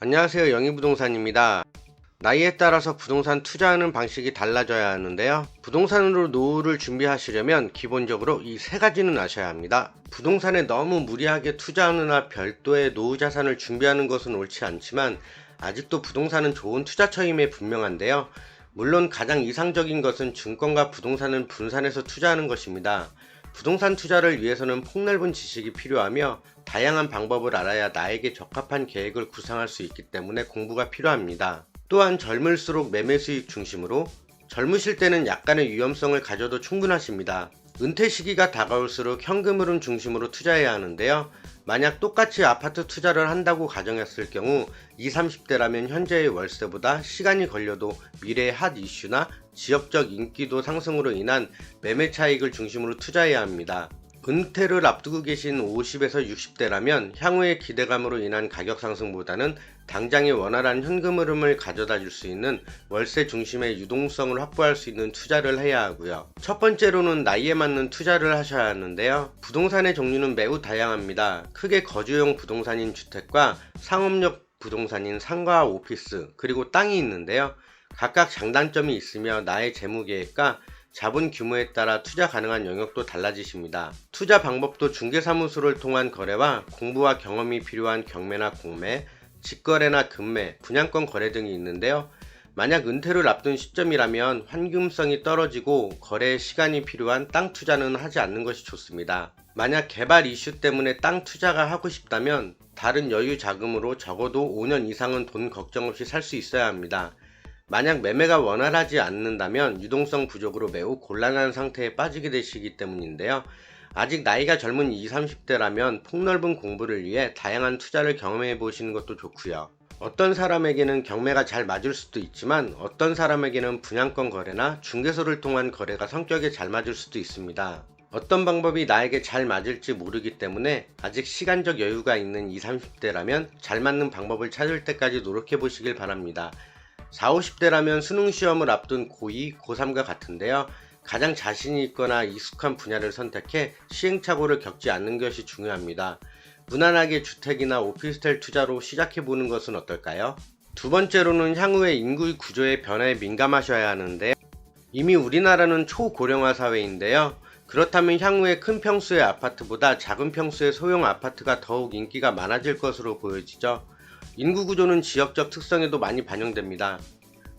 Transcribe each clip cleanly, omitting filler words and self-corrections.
안녕하세요. 영희부동산입니다. 나이에 따라서 부동산 투자하는 방식이 달라져야 하는데요. 부동산으로 노후를 준비하시려면 기본적으로 이 세 가지는 아셔야 합니다. 부동산에 너무 무리하게 투자하느라 별도의 노후 자산을 준비하는 것은 옳지 않지만 아직도 부동산은 좋은 투자처임에 분명한데요. 물론 가장 이상적인 것은 증권과 부동산을 분산해서 투자하는 것입니다. 부동산 투자를 위해서는 폭넓은 지식이 필요하며 다양한 방법을 알아야 나에게 적합한 계획을 구상할 수 있기 때문에 공부가 필요합니다. 또한 젊을수록 매매 수익 중심으로 젊으실 때는 약간의 위험성을 가져도 충분하십니다. 은퇴 시기가 다가올수록 현금 흐름 중심으로 투자해야 하는데요. 만약 똑같이 아파트 투자를 한다고 가정했을 경우 20, 30대라면 현재의 월세보다 시간이 걸려도 미래의 핫 이슈나 지역적 인기도 상승으로 인한 매매 차익을 중심으로 투자해야 합니다. 은퇴를 앞두고 계신 50에서 60대라면 향후의 기대감으로 인한 가격 상승보다는 당장의 원활한 현금 흐름을 가져다 줄 수 있는 월세 중심의 유동성을 확보할 수 있는 투자를 해야 하고요. 첫 번째로는 나이에 맞는 투자를 하셔야 하는데요. 부동산의 종류는 매우 다양합니다. 크게 거주용 부동산인 주택과 상업용 부동산인 상가, 오피스, 그리고 땅이 있는데요. 각각 장단점이 있으며 나의 재무 계획과 자본 규모에 따라 투자 가능한 영역도 달라지십니다. 투자 방법도 중개사무소를 통한 거래와 공부와 경험이 필요한 경매나 공매, 직거래나 급매, 분양권 거래 등이 있는데요. 만약 은퇴를 앞둔 시점이라면 환금성이 떨어지고 거래에 시간이 필요한 땅 투자는 하지 않는 것이 좋습니다. 만약 개발 이슈 때문에 땅 투자가 하고 싶다면 다른 여유 자금으로 적어도 5년 이상은 돈 걱정 없이 살 수 있어야 합니다. 만약 매매가 원활하지 않는다면 유동성 부족으로 매우 곤란한 상태에 빠지게 되시기 때문인데요. 아직 나이가 젊은 20, 30대라면 폭넓은 공부를 위해 다양한 투자를 경험해 보시는 것도 좋고요. 어떤 사람에게는 경매가 잘 맞을 수도 있지만 어떤 사람에게는 분양권 거래나 중개소를 통한 거래가 성격에 잘 맞을 수도 있습니다. 어떤 방법이 나에게 잘 맞을지 모르기 때문에 아직 시간적 여유가 있는 20, 30대라면 잘 맞는 방법을 찾을 때까지 노력해 보시길 바랍니다. 40, 50대라면 수능 시험을 앞둔 고2, 고3과 같은데요. 가장 자신이 있거나 익숙한 분야를 선택해 시행착오를 겪지 않는 것이 중요합니다. 무난하게 주택이나 오피스텔 투자로 시작해보는 것은 어떨까요? 두 번째로는 향후의 인구 구조의 변화에 민감하셔야 하는데 이미 우리나라는 초고령화 사회인데요. 그렇다면 향후에 큰 평수의 아파트보다 작은 평수의 소형 아파트가 더욱 인기가 많아질 것으로 보여지죠. 인구 구조는 지역적 특성에도 많이 반영됩니다.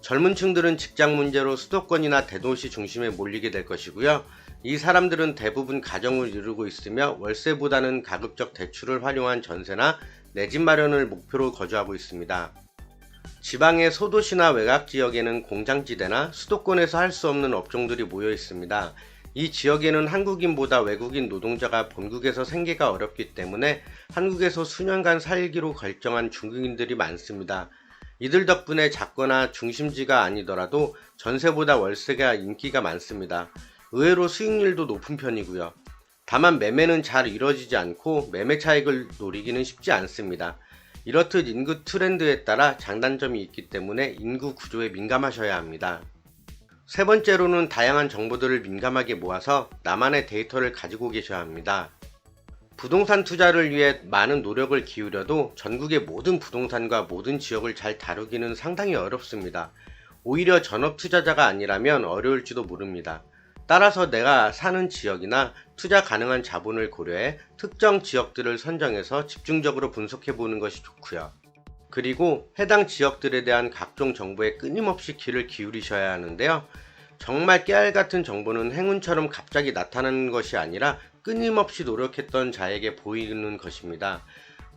젊은 층들은 직장 문제로 수도권이나 대도시 중심에 몰리게 될 것이고요. 이 사람들은 대부분 가정을 이루고 있으며 월세보다는 가급적 대출을 활용한 전세나 내 집 마련을 목표로 거주하고 있습니다. 지방의 소도시나 외곽 지역에는 공장지대나 수도권에서 할 수 없는 업종들이 모여 있습니다. 이 지역에는 한국인보다 외국인 노동자가 본국에서 생계가 어렵기 때문에 한국에서 수년간 살기로 결정한 중국인들이 많습니다. 이들 덕분에 작거나 중심지가 아니더라도 전세보다 월세가 인기가 많습니다. 의외로 수익률도 높은 편이고요. 다만 매매는 잘 이루어지지 않고 매매 차익을 노리기는 쉽지 않습니다. 이렇듯 인구 트렌드에 따라 장단점이 있기 때문에 인구 구조에 민감하셔야 합니다. 세 번째로는 다양한 정보들을 민감하게 모아서 나만의 데이터를 가지고 계셔야 합니다. 부동산 투자를 위해 많은 노력을 기울여도 전국의 모든 부동산과 모든 지역을 잘 다루기는 상당히 어렵습니다. 오히려 전업 투자자가 아니라면 어려울지도 모릅니다. 따라서 내가 사는 지역이나 투자 가능한 자본을 고려해 특정 지역들을 선정해서 집중적으로 분석해 보는 것이 좋고요. 그리고 해당 지역들에 대한 각종 정보에 끊임없이 귀를 기울이셔야 하는데요. 정말 깨알같은 정보는 행운처럼 갑자기 나타나는 것이 아니라 끊임없이 노력했던 자에게 보이는 것입니다.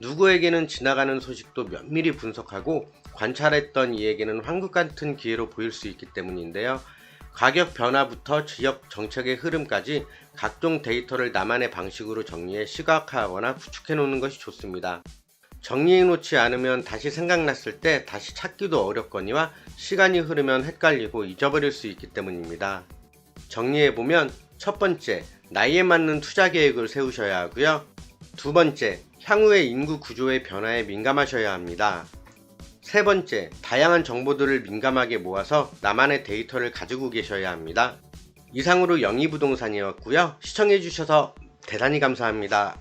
누구에게는 지나가는 소식도 면밀히 분석하고 관찰했던 이에게는 황금 같은 기회로 보일 수 있기 때문인데요. 가격 변화부터 지역 정책의 흐름까지 각종 데이터를 나만의 방식으로 정리해 시각화하거나 구축해 놓는 것이 좋습니다. 정리해 놓지 않으면 다시 생각났을 때 다시 찾기도 어렵거니와 시간이 흐르면 헷갈리고 잊어버릴 수 있기 때문입니다. 정리해보면 첫 번째, 나이에 맞는 투자 계획을 세우셔야 하고요. 두 번째, 향후의 인구 구조의 변화에 민감하셔야 합니다. 세 번째, 다양한 정보들을 민감하게 모아서 나만의 데이터를 가지고 계셔야 합니다. 이상으로 영희부동산이었고요. 시청해주셔서 대단히 감사합니다.